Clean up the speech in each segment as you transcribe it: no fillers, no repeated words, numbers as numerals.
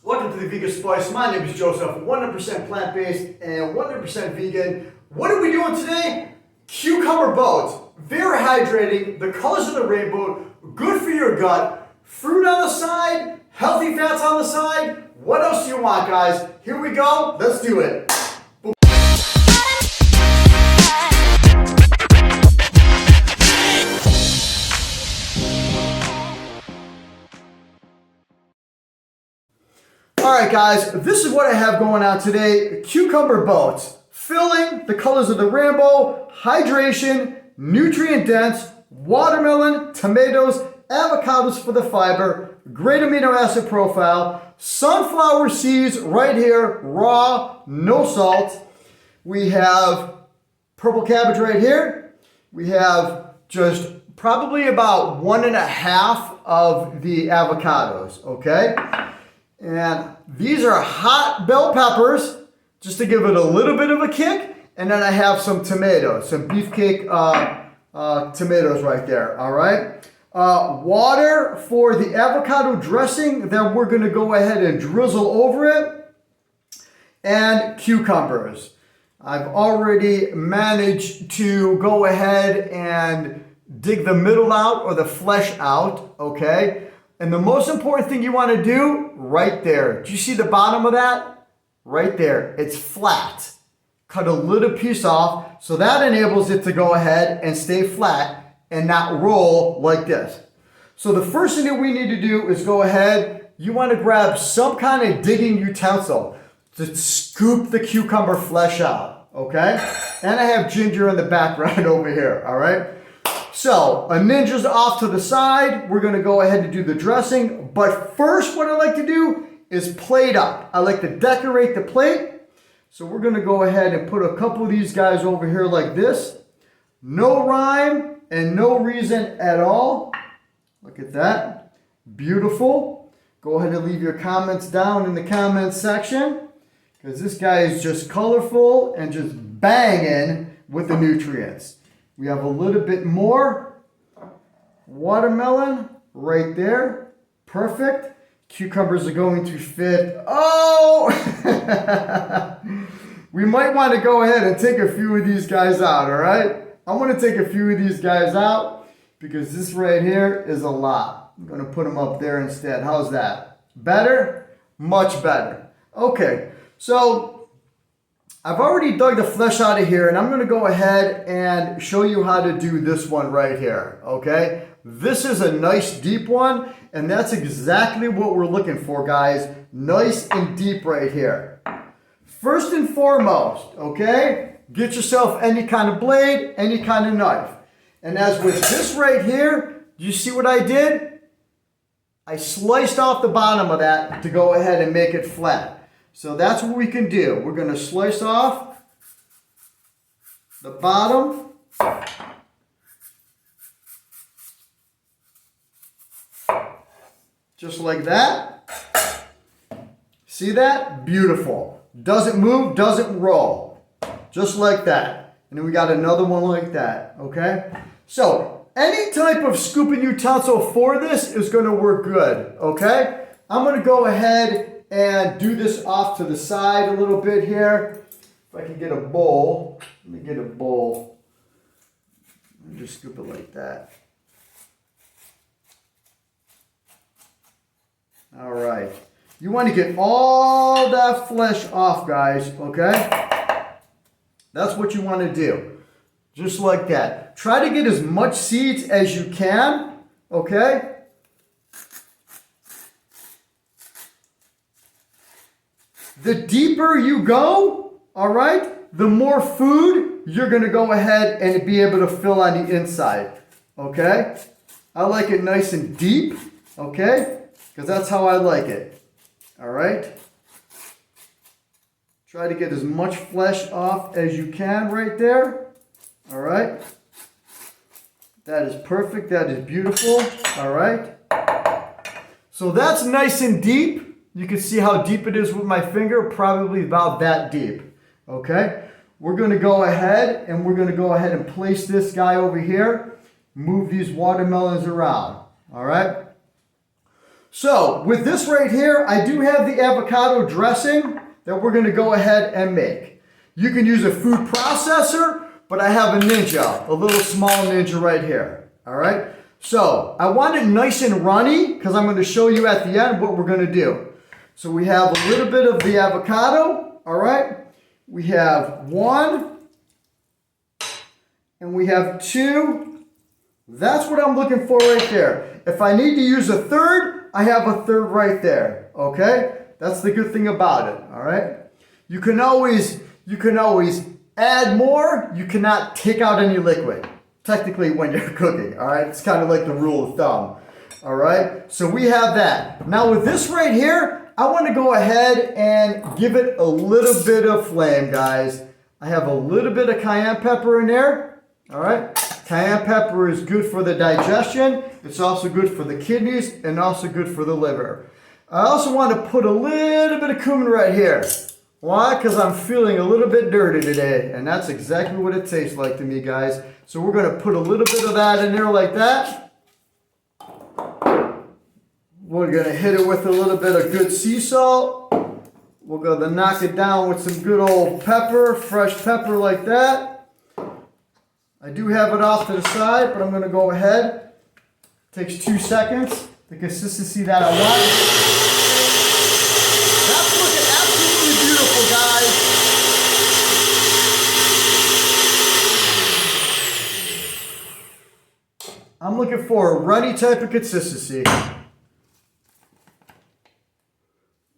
Welcome to the Vegan Spice. My name is Joseph, 100% plant-based and 100% vegan. What are we doing today? Cucumber boats. Very hydrating, the colors of the rainbow, good for your gut, fruit on the side, healthy fats on the side. What else do you want, guys? Here we go. Let's do it. Alright guys, this is what I have going on today. Cucumber boats. Filling, the colors of the rainbow, hydration, nutrient dense, watermelon, tomatoes, avocados for the fiber, great amino acid profile, sunflower seeds right here, raw, no salt. We have purple cabbage right here. We have just probably about 1.5 of the avocados, okay? And these are hot bell peppers, just to give it a little bit of a kick. And then I have some tomatoes, some beefcake tomatoes right there, all right? Water for the avocado dressing, then we're gonna go ahead and drizzle over it. And cucumbers. I've already managed to go ahead and dig the middle out or the flesh out, okay? And the most important thing you want to do, right there. Do you see the bottom of that? Right there. It's flat. Cut a little piece off, so that enables it to go ahead and stay flat and not roll like this. So the first thing that we need to do is go ahead, you want to grab some kind of digging utensil to scoop the cucumber flesh out, okay? And I have ginger in the background over here, all right? So, a ninja's off to the side. We're going to go ahead and do the dressing. But first, what I like to do is plate up. I like to decorate the plate. So we're going to go ahead and put a couple of these guys over here like this. No rhyme and no reason at all. Look at that. Beautiful. Go ahead and leave your comments down in the comments section, because this guy is just colorful and just banging with the nutrients. We have a little bit more watermelon right there. Perfect. Cucumbers are going to fit. Oh! We might want to go ahead and take a few of these guys out, all right? I'm going to take a few of these guys out because this right here is a lot. I'm going to put them up there instead. How's that? Better? Much better. Okay, so I've already dug the flesh out of here, and I'm going to go ahead and show you how to do this one right here, okay? This is a nice deep one, and that's exactly what we're looking for, guys. Nice and deep right here. First and foremost, okay, get yourself any kind of blade, any kind of knife. And as with this right here, you see what I did? I sliced off the bottom of that to go ahead and make it flat. So that's what we can do. We're going to slice off the bottom. Just like that. See that? Beautiful. Doesn't move, doesn't roll. Just like that. And then we got another one like that, okay? So any type of scooping utensil for this is going to work good, okay? I'm going to go ahead and do this off to the side a little bit here. If I can get a bowl, let me get a bowl. Let me just scoop it like that. All right. You want to get all that flesh off, guys, okay? That's what you want to do. Just like that. Try to get as much seeds as you can, okay? The deeper you go, all right, the more food you're going to go ahead and be able to fill on the inside, okay? I like it nice and deep, okay, because that's how I like it, all right? Try to get as much flesh off as you can right there, all right? That is perfect. That is beautiful, all right? So that's nice and deep. You can see how deep it is with my finger, probably about that deep, okay? We're going to go ahead and place this guy over here, move these watermelons around, all right? So with this right here, I do have the avocado dressing that we're going to go ahead and make. You can use a food processor, but I have a Ninja, a little small Ninja right here. All right. So I want it nice and runny because I'm going to show you at the end what we're going to do. So we have a little bit of the avocado. All right. We have 1 and we have 2. That's what I'm looking for right there. If I need to use a third, I have a third right there. Okay. That's the good thing about it. All right. You can always add more. You cannot take out any liquid. Technically when you're cooking, all right? It's kind of like the rule of thumb, all right? So we have that. Now with this right here, I want to go ahead and give it a little bit of flame, guys. I have a little bit of cayenne pepper in there, all right? Cayenne pepper is good for the digestion. It's also good for the kidneys and also good for the liver. I also want to put a little bit of cumin right here. Why? Because I'm feeling a little bit dirty today, and that's exactly what it tastes like to me, guys. So we're going to put a little bit of that in there like that. We're going to hit it with a little bit of good sea salt. We're going to knock it down with some good old pepper, fresh pepper like that. I do have it off to the side, but I'm going to go ahead. It takes 2 seconds. The consistency that I want. That's looking absolutely beautiful, guys. I'm looking for a runny type of consistency.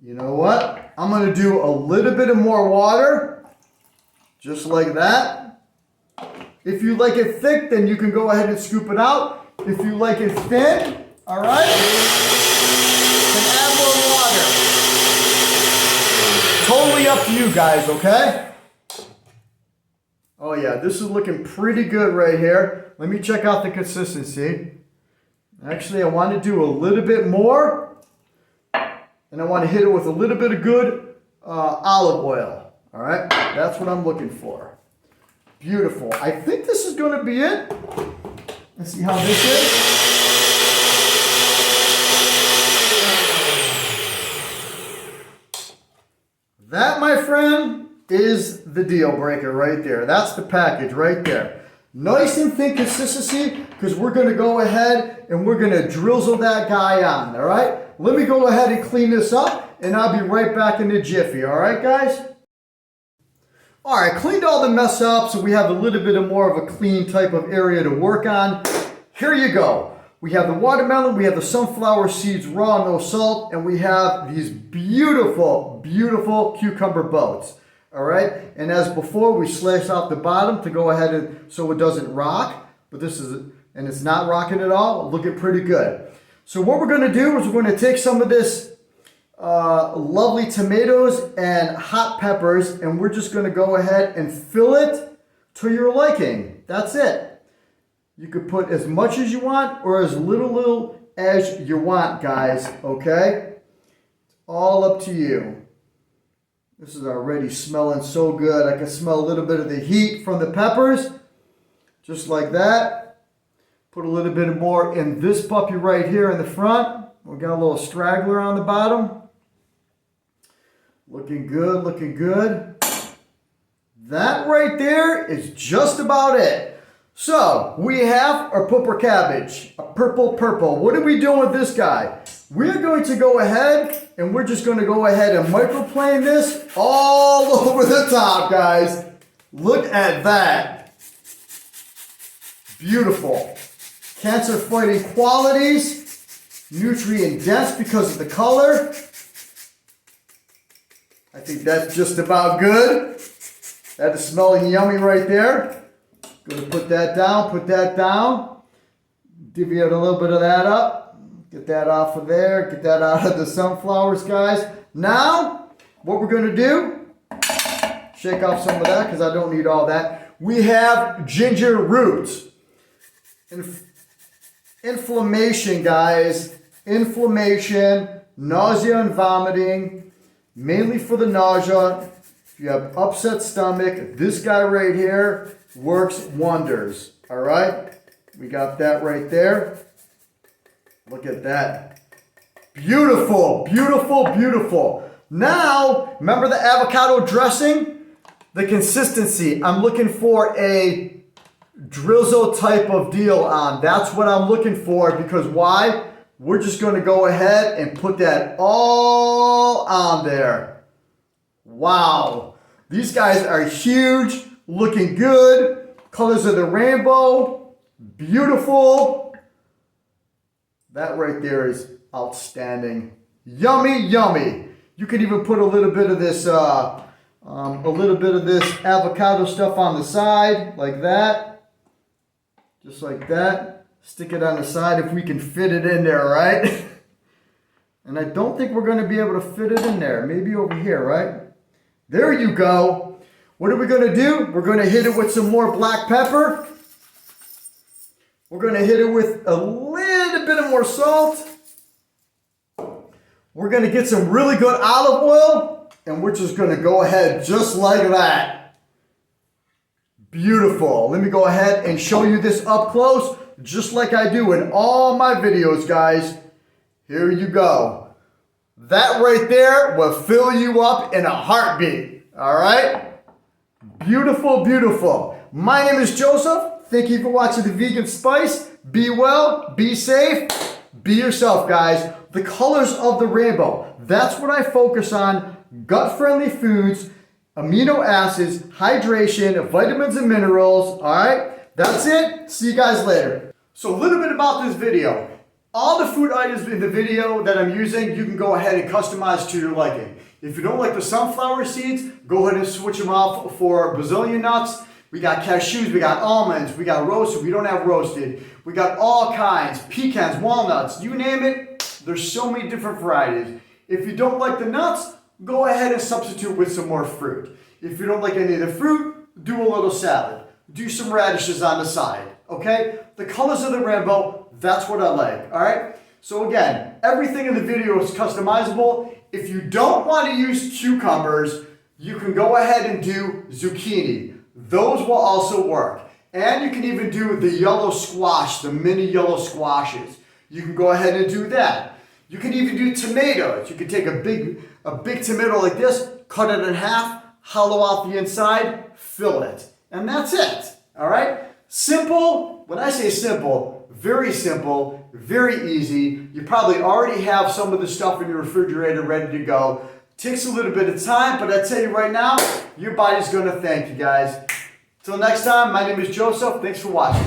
You know what? I'm going to do a little bit of more water. Just like that. If you like it thick, then you can go ahead and scoop it out. If you like it thin, all right, then add more water. Totally up to you guys, okay? Oh yeah, this is looking pretty good right here. Let me check out the consistency. Actually, I want to do a little bit more. And I want to hit it with a little bit of good olive oil. All right, that's what I'm looking for. Beautiful. I think this is going to be it. Let's see how this is. That, my friend, is the deal breaker right there. That's the package right there. Nice and thin consistency because we're going to go ahead and we're going to drizzle that guy on, all right? Let me go ahead and clean this up and I'll be right back in a jiffy, all right, guys? All right, cleaned all the mess up so we have a little bit more of a clean type of area to work on. Here you go. We have the watermelon, we have the sunflower seeds raw, no salt, and we have these beautiful, beautiful cucumber boats. All right, and as before, we slice off the bottom to go ahead and so it doesn't rock, but this is, and it's not rocking at all, looking pretty good. So what we're going to do is we're going to take some of this lovely tomatoes and hot peppers, and we're just going to go ahead and fill it to your liking. That's it. You could put as much as you want or as little as you want, guys, okay? It's all up to you. This is already smelling so good. I can smell a little bit of the heat from the peppers. Just like that. Put a little bit more in this puppy right here in the front. We got a little straggler on the bottom. Looking good, looking good. That right there is just about it. So, we have our purple cabbage, a purple. What are we doing with this guy? We're going to go ahead and we're just going to go ahead and microplane this all over the top, guys. Look at that. Beautiful. Cancer fighting qualities, nutrient dense because of the color. I think that's just about good. That is smelling yummy right there. Going to put that down, divvy out a little bit of that up, get that off of there, get that out of the sunflowers, guys. Now, what we're going to do, shake off some of that because I don't need all that. We have ginger roots. Inflammation, guys, inflammation, nausea and vomiting, mainly for the nausea. If you have upset stomach, this guy right here works wonders. All right, we got that right there. Look at that. Beautiful, beautiful, beautiful. Now, remember the avocado dressing? The consistency. I'm looking for a drizzle type of deal on. That's what I'm looking for because why? We're just going to go ahead and put that all on there. Wow. These guys are huge, looking good. Colors of the rainbow. Beautiful. That right there is outstanding. Yummy, yummy. You could even put a little bit of this avocado stuff on the side, like that. Just like that. Stick it on the side if we can fit it in there, right? And I don't think we're going to be able to fit it in there. Maybe over here, right? There you go. What are we going to do? We're going to hit it with some more black pepper. We're going to hit it with a little bit of more salt. We're going to get some really good olive oil. And we're just going to go ahead just like that. Beautiful. Let me go ahead and show you this up close, just like I do in all my videos, guys. Here you go. That right there will fill you up in a heartbeat. All right? Beautiful, beautiful. My name is Joseph. Thank you for watching The Vegan Spice. Be well, be safe, be yourself, guys. The colors of the rainbow. That's what I focus on. Gut-friendly foods, amino acids, hydration, vitamins and minerals. All right? That's it. See you guys later. So a little bit about this video. All the food items in the video that I'm using, you can go ahead and customize to your liking. If you don't like the sunflower seeds, go ahead and switch them out for Brazilian nuts. We got cashews, we got almonds, we got roasted, we don't have roasted. We got all kinds, pecans, walnuts, you name it. There's so many different varieties. If you don't like the nuts, go ahead and substitute with some more fruit. If you don't like any of the fruit, do a little salad. Do some radishes on the side, okay? The colors of the rainbow, that's what I like, all right? So again, everything in the video is customizable. If you don't want to use cucumbers, you can go ahead and do zucchini. Those will also work. And you can even do the yellow squash, the mini yellow squashes. You can go ahead and do that. You can even do tomatoes. You can take a big tomato like this, cut it in half, hollow out the inside, fill it. And that's it, all right? Simple, when I say simple, very easy. You probably already have some of the stuff in your refrigerator ready to go. Takes a little bit of time, but I tell you right now, your body's gonna thank you guys. Till next time, my name is Joseph. Thanks for watching.